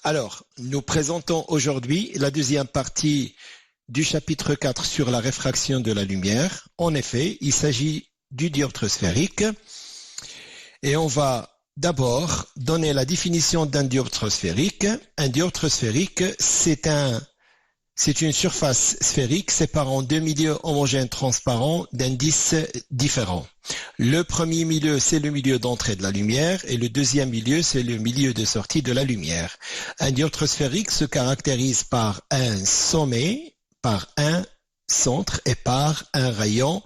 Alors, nous présentons aujourd'hui la deuxième partie du chapitre 4 sur la réfraction de la lumière. En effet, il s'agit du dioptre sphérique et on va d'abord donner la définition d'un dioptre sphérique. Un dioptre sphérique, c'est une surface sphérique séparant deux milieux homogènes transparents d'indices différents. Le premier milieu, c'est le milieu d'entrée de la lumière et le deuxième milieu, c'est le milieu de sortie de la lumière. Un dioptre sphérique se caractérise par un sommet, par un centre et par un rayon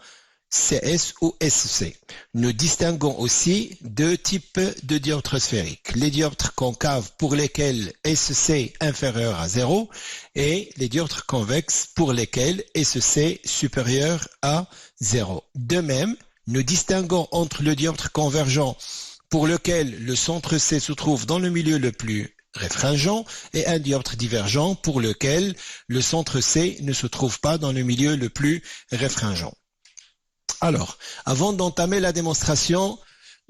CS ou SC. Nous distinguons aussi deux types de dioptres sphériques. Les dioptres concaves pour lesquels SC inférieur à 0 et les dioptres convexes pour lesquels SC supérieur à 0. De même, nous distinguons entre le dioptre convergent pour lequel le centre C se trouve dans le milieu le plus réfringent et un dioptre divergent pour lequel le centre C ne se trouve pas dans le milieu le plus réfringent. Alors, avant d'entamer la démonstration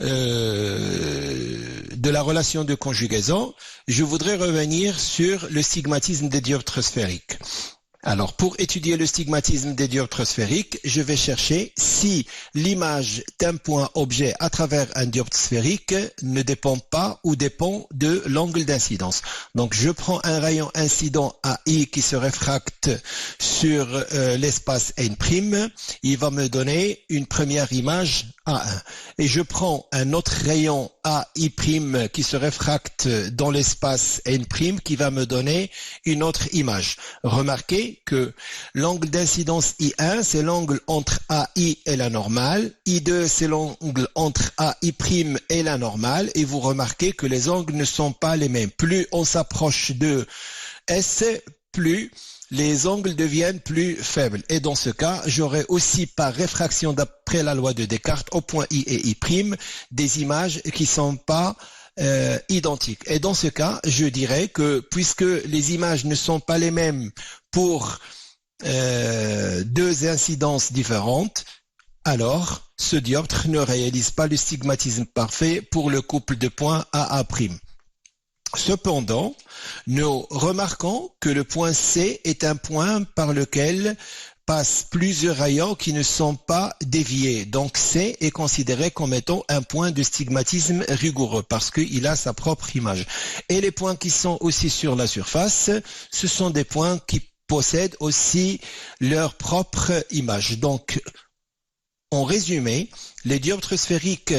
de la relation de conjugaison, je voudrais revenir sur le stigmatisme des dioptres sphériques. Alors, pour étudier le stigmatisme des dioptres sphériques, je vais chercher si l'image d'un point objet à travers un dioptre sphérique ne dépend pas ou dépend de l'angle d'incidence. Donc, je prends un rayon incident AI qui se réfracte sur l'espace N', il va me donner une première image A1. Et je prends un autre rayon AI' qui se réfracte dans l'espace N' qui va me donner une autre image. Remarquez que l'angle d'incidence I1, c'est l'angle entre AI et la normale. I2, c'est l'angle entre AI' et la normale. Et vous remarquez que les angles ne sont pas les mêmes. Plus on s'approche de S, plus les angles deviennent plus faibles. Et dans ce cas, j'aurai aussi par réfraction d'après la loi de Descartes au point I et I' des images qui sont pas identiques. Et dans ce cas, je dirais que puisque les images ne sont pas les mêmes pour deux incidences différentes, alors ce dioptre ne réalise pas le stigmatisme parfait pour le couple de points AA'. Cependant, nous remarquons que le point C est un point par lequel passent plusieurs rayons qui ne sont pas déviés. Donc C est considéré comme étant un point de stigmatisme rigoureux parce qu'il a sa propre image. Et les points qui sont aussi sur la surface, ce sont des points qui possèdent aussi leur propre image. Donc, en résumé, les dioptres sphériques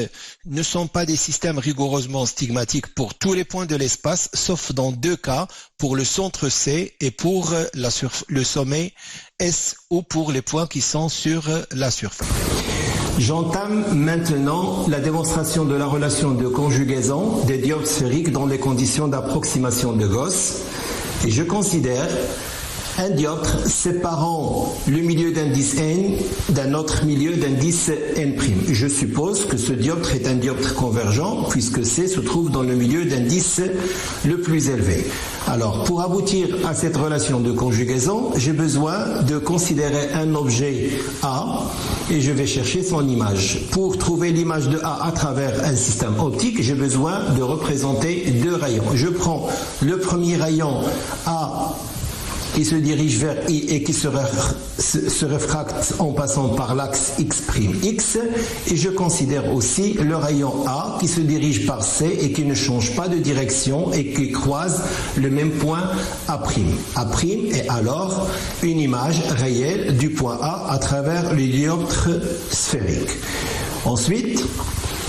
ne sont pas des systèmes rigoureusement stigmatiques pour tous les points de l'espace, sauf dans deux cas, pour le centre C et pour le sommet S ou pour les points qui sont sur la surface. J'entame maintenant la démonstration de la relation de conjugaison des dioptres sphériques dans les conditions d'approximation de Gauss. Et je considère un dioptre séparant le milieu d'indice N d'un autre milieu d'indice N'. Je suppose que ce dioptre est un dioptre convergent puisque C se trouve dans le milieu d'indice le plus élevé. Alors, pour aboutir à cette relation de conjugaison, j'ai besoin de considérer un objet A et je vais chercher son image. Pour trouver l'image de A à travers un système optique, j'ai besoin de représenter deux rayons. Je prends le premier rayon A qui se dirige vers I et qui se réfracte en passant par l'axe X', et je considère aussi le rayon A qui se dirige par C et qui ne change pas de direction et qui croise le même point A'. A' est alors une image réelle du point A à travers le dioptre sphérique. Ensuite,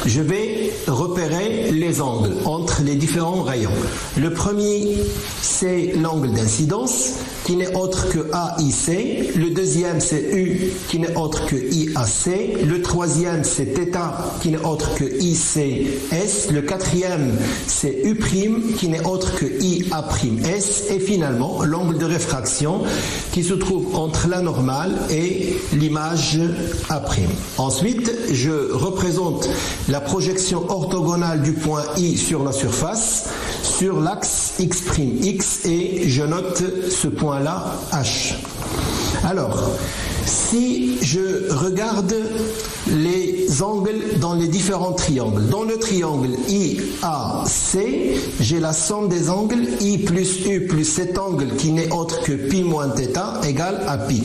je vais repérer les angles entre les différents rayons. Le premier, c'est l'angle d'incidence, qui n'est autre que AIC. Le deuxième, c'est U, qui n'est autre que IAC. Le troisième, c'est θ, qui n'est autre que ICS. Le quatrième, c'est U', qui n'est autre que IA'S. Et finalement, l'angle de réfraction, qui se trouve entre la normale et l'image A'. Ensuite, je représente la projection orthogonale du point I sur la surface, sur l'axe X', et je note ce point-là H. Alors, Si je regarde les angles dans les différents triangles, dans le triangle IAC, j'ai la somme des angles I plus U plus cet angle qui n'est autre que pi moins θ égale à pi.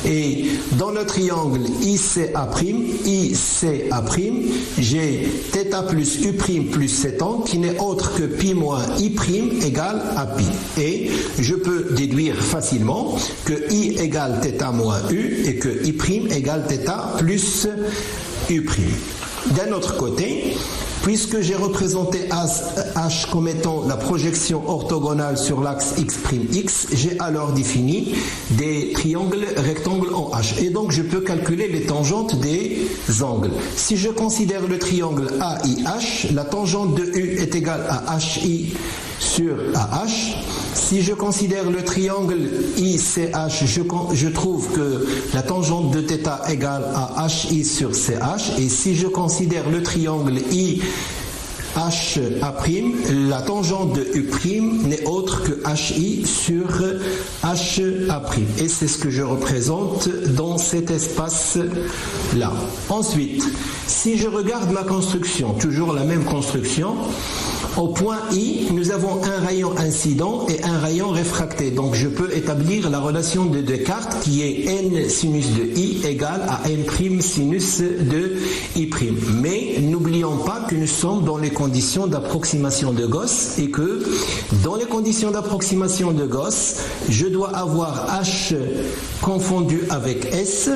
Et dans le triangle ICA', j'ai θ plus U' plus cet angle qui n'est autre que pi moins I' égale à pi. Et je peux déduire facilement que I égale θ moins U et que I' égale θ plus U'. D'un autre côté, puisque j'ai représenté H comme étant la projection orthogonale sur l'axe X', j'ai alors défini des triangles rectangles en H. Et donc je peux calculer les tangentes des angles. Si je considère le triangle AIH, la tangente de U est égale à HI sur AH. Si je considère le triangle ICH, je trouve que la tangente de θ égale à HI sur CH. Et si je considère le triangle IHA', la tangente de U' n'est autre que HI sur HA'. Et c'est ce que je représente dans cet espace-là. Ensuite, si je regarde ma construction, toujours la même construction, au point I, nous avons un rayon incident et un rayon réfracté. Donc je peux établir la relation de Descartes qui est n sinus de I égale à n' sinus de I'. Mais n'oublions pas que nous sommes dans les conditions d'approximation de Gauss et que dans les conditions d'approximation de Gauss, je dois avoir H confondu avec S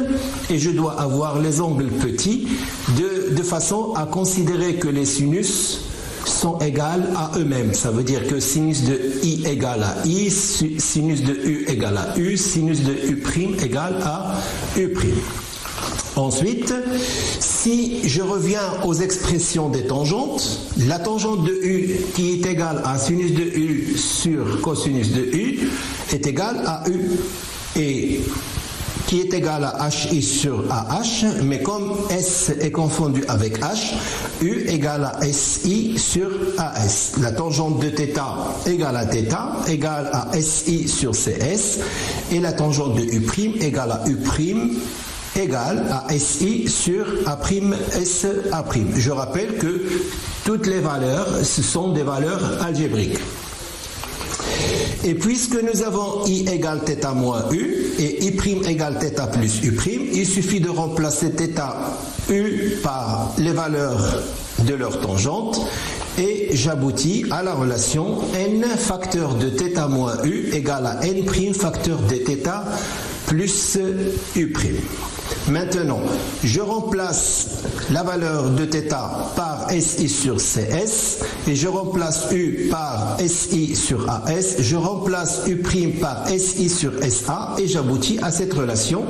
et je dois avoir les angles petits de façon à considérer que les sinus sont égales à eux-mêmes. Ça veut dire que sinus de I égale à I, sinus de U égale à U, sinus de U' égale à U'. Ensuite, si je reviens aux expressions des tangentes, la tangente de U qui est égale à sinus de U sur cosinus de U est égale à U. Et qui est égal à HI sur AH, mais comme S est confondu avec H, U égale à SI sur AS. La tangente de θ égale à θ égale à SI sur CS, et la tangente de U' égale à U' égale à SI sur A'S'. Je rappelle que toutes les valeurs, ce sont des valeurs algébriques. Et puisque nous avons I égale θ moins U et I' égale θ plus U', il suffit de remplacer θ U par les valeurs de leur tangente et j'aboutis à la relation n facteur de θ moins U égale à n' facteur de θ plus U'. Maintenant, je remplace la valeur de θ par SI sur CS et je remplace U par SI sur AS, je remplace U' par SI sur SA et j'aboutis à cette relation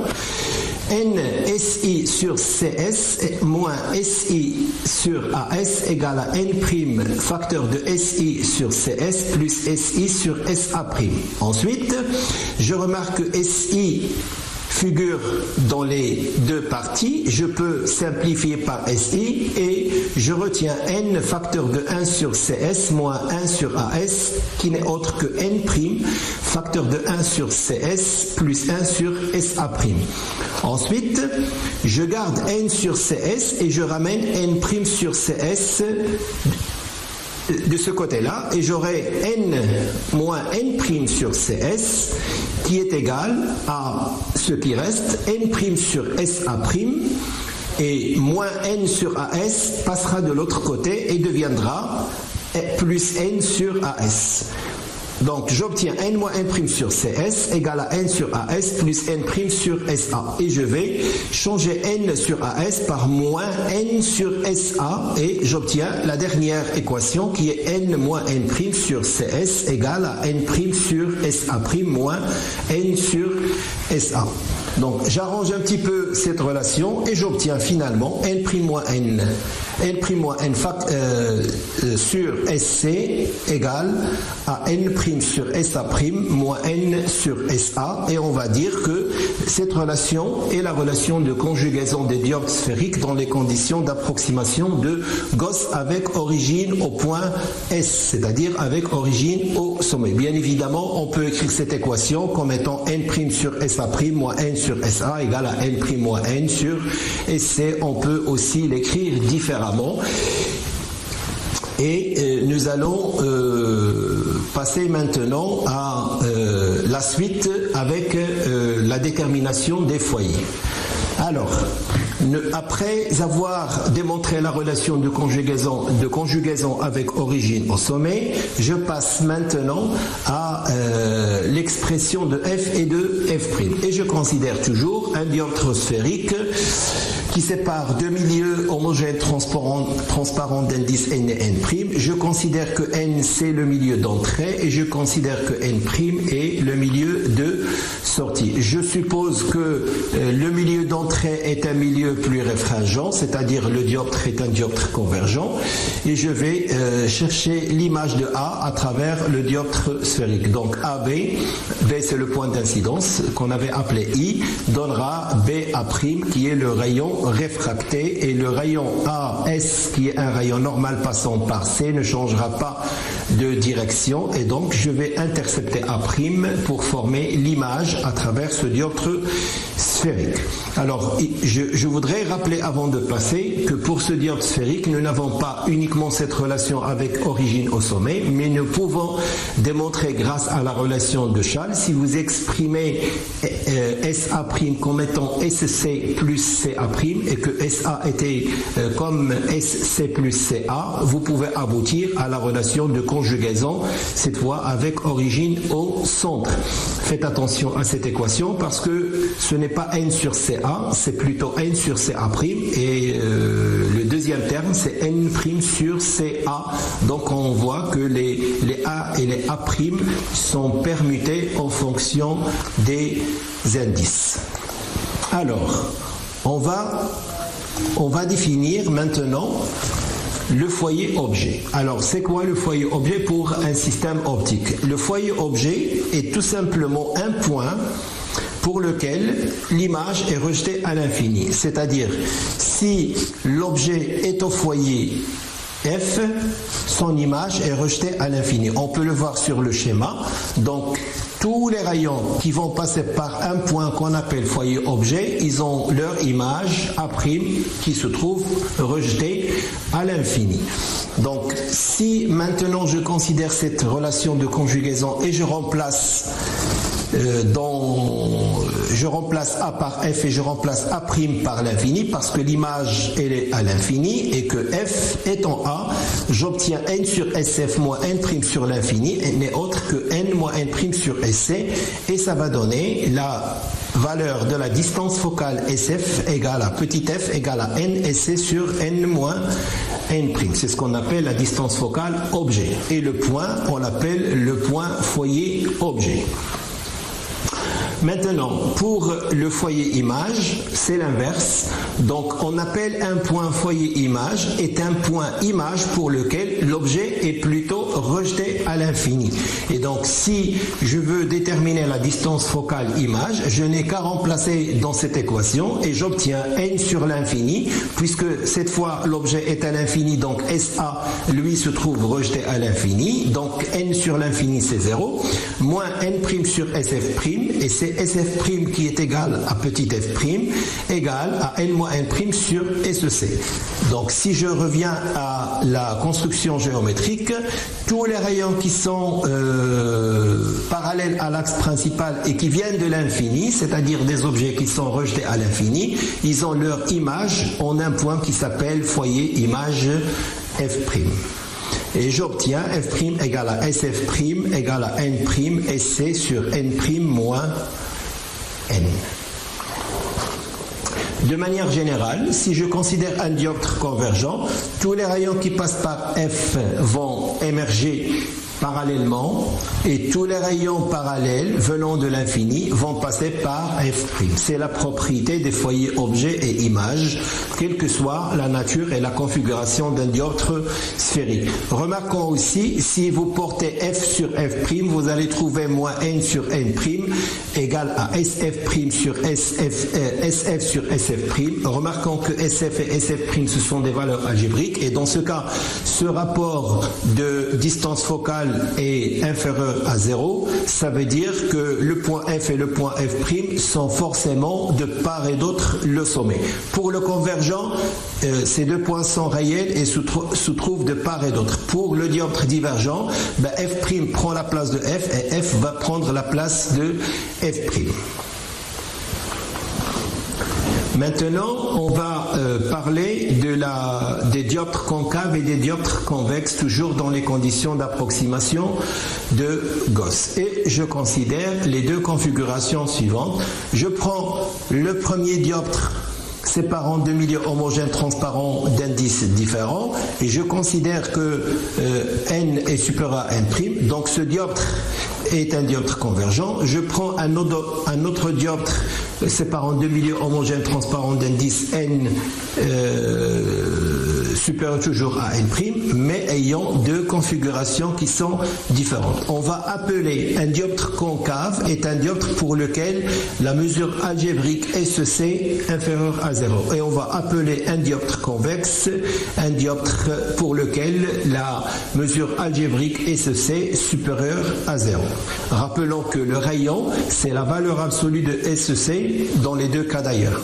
n SI sur CS moins SI sur AS égale à n' facteur de SI sur CS plus SI sur SA'. Ensuite, je remarque que SI figure dans les deux parties, je peux simplifier par SI et je retiens n facteur de 1 sur CS moins 1 sur AS qui n'est autre que n' facteur de 1 sur CS plus 1 sur SA'. Ensuite, je garde n sur CS et je ramène n' sur CS de ce côté-là et j'aurai n moins n' sur CS qui est égal à ce qui reste n' sur SA' et moins n sur AS passera de l'autre côté et deviendra plus n sur AS. Donc j'obtiens n moins n' sur CS égale à n sur AS plus n' sur SA. Et je vais changer n sur AS par moins n sur SA et j'obtiens la dernière équation qui est n moins n' sur CS égale à n' sur SA' moins n sur SA. Donc j'arrange un petit peu cette relation et j'obtiens finalement n' moins n sur SC égale à n' sur SA' moins n sur SA et on va dire que cette relation est la relation de conjugaison des diodes sphériques dans les conditions d'approximation de Gauss avec origine au point S, c'est-à-dire avec origine au sommet. Bien évidemment, on peut écrire cette équation comme étant n' sur SA' SA' moins N sur SA égale à N' moins N sur SC. On peut aussi l'écrire différemment. Et nous allons passer maintenant à la suite avec la détermination des foyers. Alors, après avoir démontré la relation de conjugaison avec origine au sommet, je passe maintenant à l'expression de f et de f'. Et je considère toujours un dioptre sphérique qui sépare deux milieux homogènes transparents d'indice n et n'. Je considère que n c'est le milieu d'entrée et je considère que n' est le milieu de sortie. Je suppose que le milieu d'entrée est un milieu plus réfringent, c'est-à-dire le dioptre est un dioptre convergent, et je vais chercher l'image de A à travers le dioptre sphérique. Donc AB, B c'est le point d'incidence qu'on avait appelé I, donnera BA' qui est le rayon réfracté, et le rayon AS qui est un rayon normal passant par C ne changera pas de direction, et donc je vais intercepter A' pour former l'image à travers ce dioptre sphérique. Alors je voudrais rappeler avant de passer que pour ce dioptre sphérique nous n'avons pas uniquement cette relation avec origine au sommet, mais nous pouvons démontrer grâce à la relation de Schall, si vous exprimez SA' comme étant SC plus CA' et que SA était comme SC plus CA, vous pouvez aboutir à la relation de conjugaison, cette fois avec origine au centre. Faites attention à cette équation parce que ce n'est pas N sur CA, c'est plutôt N sur CA', et le deuxième terme c'est N' sur CA. Donc on voit que les A et les A' sont permutés en fonction des indices. Alors, on va définir maintenant le foyer objet. Alors, c'est quoi le foyer objet pour un système optique? Le foyer objet est tout simplement un point pour lequel l'image est rejetée à l'infini. C'est-à-dire, si l'objet est au foyer F, son image est rejetée à l'infini. On peut le voir sur le schéma. Donc, tous les rayons qui vont passer par un point qu'on appelle foyer objet, ils ont leur image A' qui se trouve rejetée à l'infini. Donc, si maintenant je considère cette relation de conjugaison et je remplace A par F et je remplace A' par l'infini parce que l'image elle est à l'infini et que F est en A, j'obtiens N sur SF moins N' sur l'infini n'est autre que N moins N' sur SC, et ça va donner la valeur de la distance focale SF égale à petit f égale à N SC sur N moins N'. C'est ce qu'on appelle la distance focale objet. Et le point, on l'appelle le point foyer objet. Maintenant, pour le foyer image, c'est l'inverse. Donc, on appelle un point foyer image est un point image pour lequel l'objet est plutôt rejeté à l'infini. Et donc, si je veux déterminer la distance focale image, je n'ai qu'à remplacer dans cette équation et j'obtiens N sur l'infini, puisque cette fois l'objet est à l'infini, donc SA, lui, se trouve rejeté à l'infini. Donc, N sur l'infini, c'est 0, moins N' sur SF', et c'est SF' qui est égal à petit f' égal à N moins N' sur SC. Donc si je reviens à la construction géométrique, tous les rayons qui sont parallèles à l'axe principal et qui viennent de l'infini, c'est-à-dire des objets qui sont rejetés à l'infini, ils ont leur image en un point qui s'appelle foyer image f'. Et j'obtiens f' égale à SF' égale à N' SC sur N' moins N. De manière générale, si je considère un dioptre convergent, tous les rayons qui passent par F vont émerger parallèlement et tous les rayons parallèles venant de l'infini vont passer par F'. C'est la propriété des foyers objets et images, quelle que soit la nature et la configuration d'un dioptre sphérique. Remarquons aussi, si vous portez F sur F', vous allez trouver moins N sur N' égal à SF' sur SF sur SF'. Remarquons que SF et SF' ce sont des valeurs algébriques et dans ce cas, ce rapport de distance focale focal est inférieur à 0, ça veut dire que le point F et le point F' sont forcément de part et d'autre le sommet. Pour le convergent, ces deux points sont réels et se trouvent de part et d'autre. Pour le dioptre divergent, F' prend la place de F et F va prendre la place de F'. Maintenant, on va parler des dioptres concaves et des dioptres convexes, toujours dans les conditions d'approximation de Gauss. Et je considère les deux configurations suivantes. Je prends le premier dioptre séparant deux milieux homogènes transparents d'indices différents et je considère que n est supérieur à n', donc ce dioptre est un dioptre convergent. Je prends un autre dioptre séparant deux milieux homogènes transparents d'indices n supérieur toujours à n', mais ayant deux configurations qui sont différentes. On va appeler un dioptre concave est un dioptre pour lequel la mesure algébrique SEC inférieure à 0. Et on va appeler un dioptre convexe un dioptre pour lequel la mesure algébrique SEC supérieure à 0. Rappelons que le rayon, c'est la valeur absolue de SEC dans les deux cas d'ailleurs.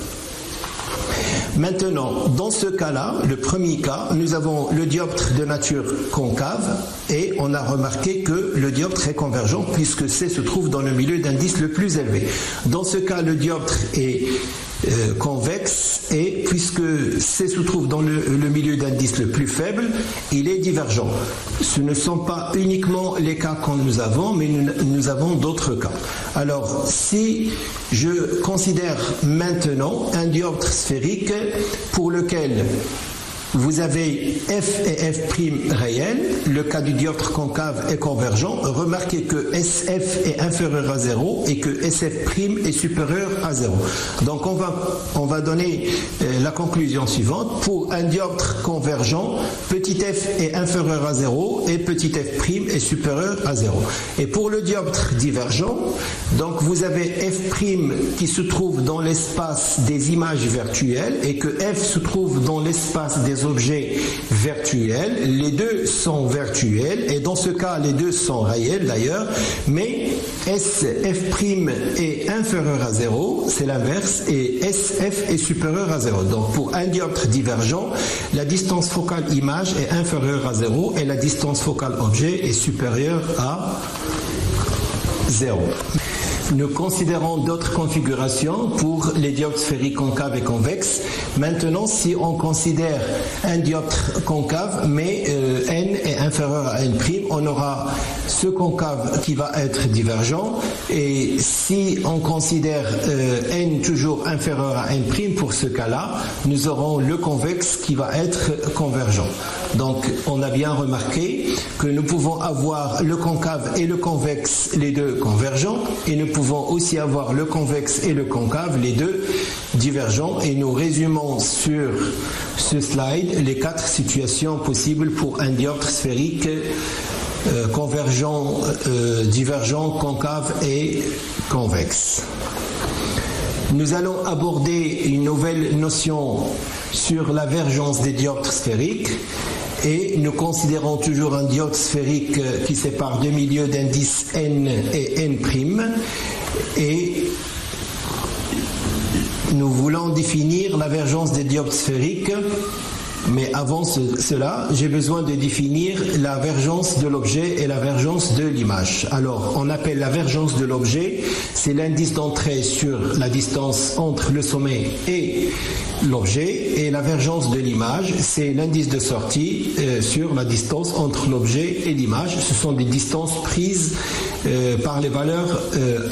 Maintenant, dans ce cas-là, le premier cas, nous avons le dioptre de nature concave et on a remarqué que le dioptre est convergent puisque C se trouve dans le milieu d'indice le plus élevé. Dans ce cas, le dioptre est convexe et puisque C se trouve dans le milieu d'indice le plus faible, il est divergent. Ce ne sont pas uniquement les cas que nous avons, mais nous avons d'autres cas. Alors, si je considère maintenant un dioptre sphérique pour lequel vous avez F et F' réels, le cas du dioptre concave est convergent. Remarquez que SF est inférieur à 0 et que SF' est supérieur à 0. Donc on va donner la conclusion suivante. Pour un dioptre convergent, petit f est inférieur à 0 et petit f' est supérieur à 0. Et pour le dioptre divergent, donc vous avez F' qui se trouve dans l'espace des images virtuelles et que F se trouve dans l'espace des objets virtuels. Les deux sont virtuels et dans ce cas les deux sont réels d'ailleurs, mais SF' est inférieur à 0, c'est l'inverse, et SF est supérieur à 0. Donc pour un dioptre divergent, la distance focale image est inférieure à 0 et la distance focale objet est supérieure à 0. Nous considérons d'autres configurations pour les dioptres sphériques concaves et convexes. Maintenant, si on considère un dioptre concave, mais n est inférieur à n', on aura ce concave qui va être divergent. Et si on considère n toujours inférieur à n', pour ce cas-là, nous aurons le convexe qui va être convergent. Donc, on a bien remarqué que nous pouvons avoir le concave et le convexe, les deux convergents, et nous pouvons aussi avoir le convexe et le concave, les deux divergents, et nous résumons sur ce slide les 4 situations possibles pour un dioptre sphérique convergent, divergent, concave et convexe. Nous allons aborder une nouvelle notion sur la vergence des dioptres sphériques. Et nous considérons toujours un dioptre sphérique qui sépare deux milieux d'indices n et n'. Et nous voulons définir la vergence des dioptres sphériques. Mais avant cela, j'ai besoin de définir la vergence de l'objet et la vergence de l'image. Alors, on appelle la vergence de l'objet, c'est l'indice d'entrée sur la distance entre le sommet et l'objet, et la vergence de l'image, c'est l'indice de sortie sur la distance entre l'objet et l'image. Ce sont des distances prises par les valeurs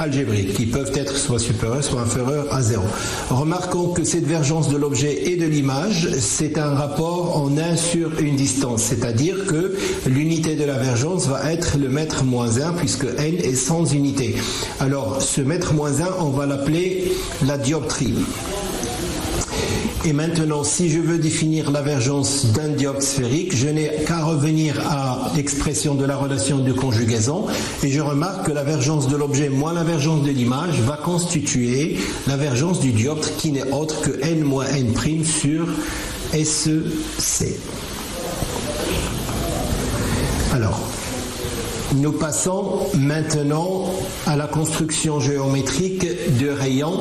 algébriques, qui peuvent être soit supérieures, soit inférieures à 0. Remarquons que cette vergence de l'objet et de l'image, c'est un rapport en 1 sur une distance, c'est-à-dire que l'unité de la vergence va être le mètre moins 1 puisque n est sans unité. Alors ce mètre moins 1, on va l'appeler la dioptrie. Et maintenant, si je veux définir la vergence d'un dioptre sphérique, je n'ai qu'à revenir à l'expression de la relation de conjugaison et je remarque que la vergence de l'objet moins la vergence de l'image va constituer la vergence du dioptre qui n'est autre que n moins n' sur SEC. Alors, nous passons maintenant à la construction géométrique de rayons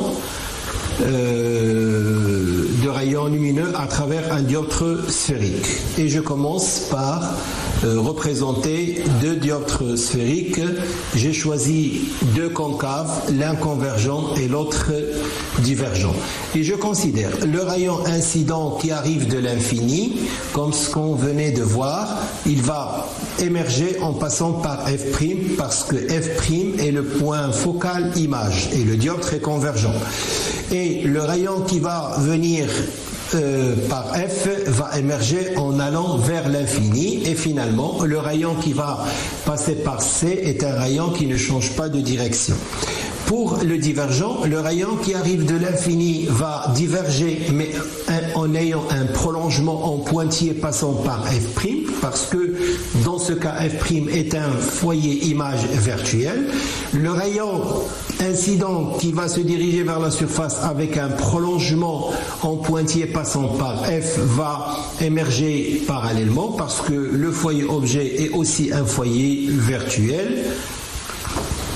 lumineux à travers un dioptre sphérique. Et je commence par représenter deux dioptres sphériques. J'ai choisi deux concaves, l'un convergent et l'autre divergent. Et je considère le rayon incident qui arrive de l'infini, comme ce qu'on venait de voir, il va émerger en passant par f', parce que f' est le point focal image et le dioptre est convergent. Et le rayon qui va venir par F va émerger en allant vers l'infini, et finalement le rayon qui va passer par C est un rayon qui ne change pas de direction. Pour le divergent, le rayon qui arrive de l'infini va diverger, mais en ayant un prolongement en pointillé passant par f', parce que dans ce cas f' est un foyer image virtuel. Le rayon incident qui va se diriger vers la surface avec un prolongement en pointillé passant par f va émerger parallèlement, parce que le foyer objet est aussi un foyer virtuel.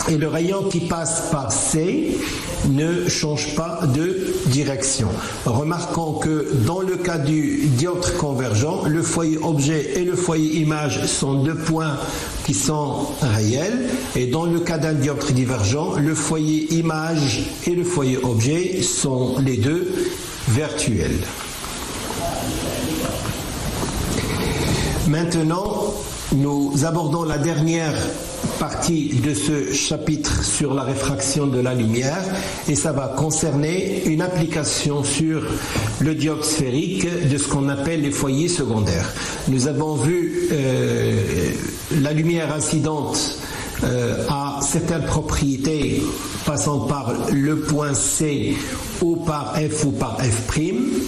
Et le rayon qui passe par C ne change pas de direction. Remarquons que dans le cas du dioptre convergent, le foyer objet et le foyer image sont deux points qui sont réels, et dans le cas d'un dioptre divergent, le foyer image et le foyer objet sont les deux virtuels. Maintenant, nous abordons la dernière partie de ce chapitre sur la réfraction de la lumière, et ça va concerner une application sur le dioptre sphérique de ce qu'on appelle les foyers secondaires. Nous avons vu la lumière incidente a certaines propriétés passant par le point C ou par F ou par F',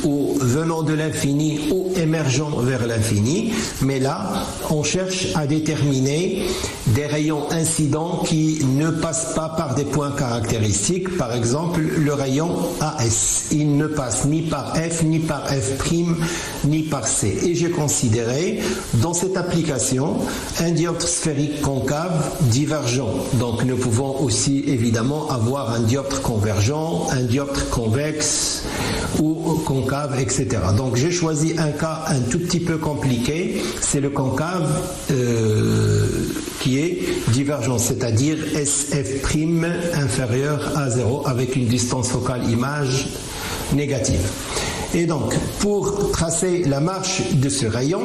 ou venant de l'infini ou émergeant vers l'infini, mais là on cherche à déterminer des rayons incidents qui ne passent pas par des points caractéristiques. Par exemple, le rayon AS, il ne passe ni par F, ni par F', ni par C. Et j'ai considéré dans cette application un dioptre sphérique concave divergent. Donc nous pouvons aussi évidemment avoir un dioptre convergent, un dioptre convexe ou concave, etc. Donc j'ai choisi un cas un tout petit peu compliqué, c'est le concave qui est divergent, c'est-à-dire SF' inférieur à 0 avec une distance focale image négative. Et donc, pour tracer la marche de ce rayon,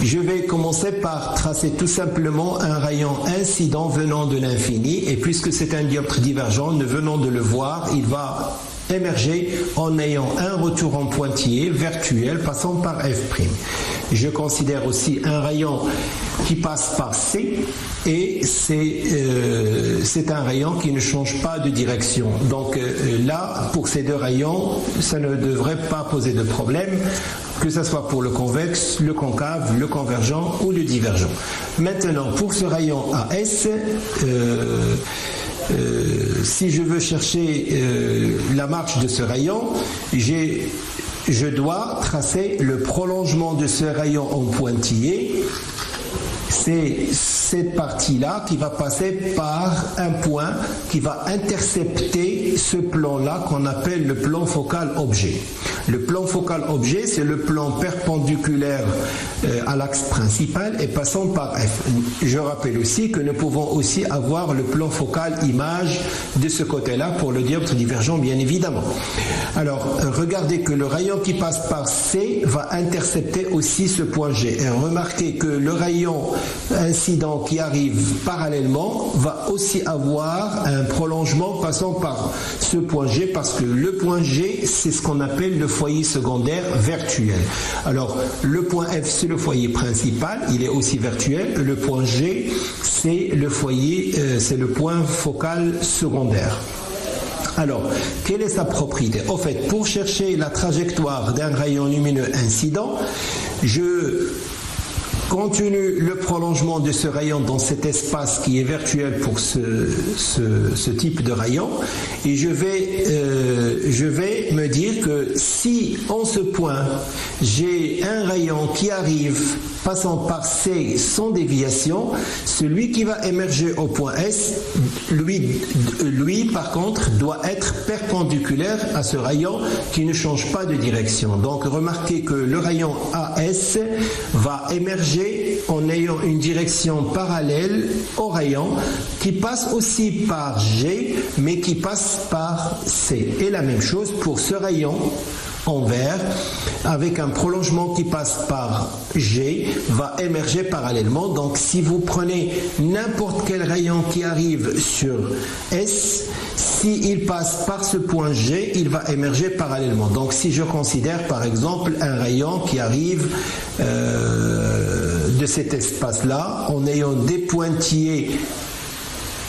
je vais commencer par tracer tout simplement un rayon incident venant de l'infini, et puisque c'est un dioptre divergent, nous venons de le voir, il va émerger en ayant un retour en pointillé virtuel passant par F'. Je considère aussi un rayon qui passe par C, et c'est un rayon qui ne change pas de direction. Donc là, pour ces deux rayons, ça ne devrait pas poser de problème, que ce soit pour le convexe, le concave, le convergent ou le divergent. Maintenant, pour ce rayon AS, si je veux chercher la marche de ce rayon, je dois tracer le prolongement de ce rayon en pointillé. C'est cette partie-là qui va passer par un point qui va intercepter ce plan-là qu'on appelle le plan focal objet. Le plan focal objet, c'est le plan perpendiculaire à l'axe principal et passant par F. Je rappelle aussi que nous pouvons aussi avoir le plan focal image de ce côté-là pour le dioptre divergent, bien évidemment. Alors, regardez que le rayon qui passe par C va intercepter aussi ce point G. Et remarquez que le rayon incident qui arrive parallèlement va aussi avoir un prolongement passant par ce point G, parce que le point G, c'est ce qu'on appelle le foyer secondaire virtuel. Alors, le point F, c'est le foyer principal, il est aussi virtuel. Le point G, c'est le foyer, c'est le point focal secondaire. Alors, quelle est sa propriété? En fait, pour chercher la trajectoire d'un rayon lumineux incident, je continue le prolongement de ce rayon dans cet espace qui est virtuel pour ce type de rayon, et je vais me dire que si en ce point j'ai un rayon qui arrive passant par C sans déviation, celui qui va émerger au point S, lui par contre, doit être perpendiculaire à ce rayon qui ne change pas de direction. Donc remarquez que le rayon AS va émerger en ayant une direction parallèle au rayon qui passe aussi par G, mais qui passe par C. Et la même chose pour ce rayon en vert, avec un prolongement qui passe par G, va émerger parallèlement. Donc si vous prenez n'importe quel rayon qui arrive sur S, s'il passe par ce point G, il va émerger parallèlement. Donc si je considère par exemple un rayon qui arrive de cet espace-là, en ayant des pointillés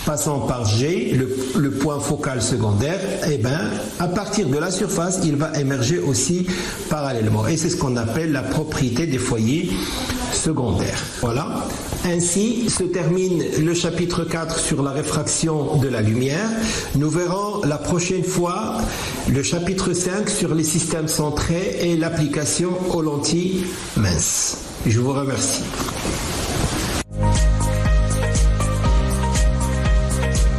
passant par G, le point focal secondaire, et bien, à partir de la surface, il va émerger aussi parallèlement. Et c'est ce qu'on appelle la propriété des foyers secondaires. Voilà. Ainsi se termine le chapitre 4 sur la réfraction de la lumière. Nous verrons la prochaine fois le chapitre 5 sur les systèmes centrés et l'application aux lentilles minces. Je vous remercie.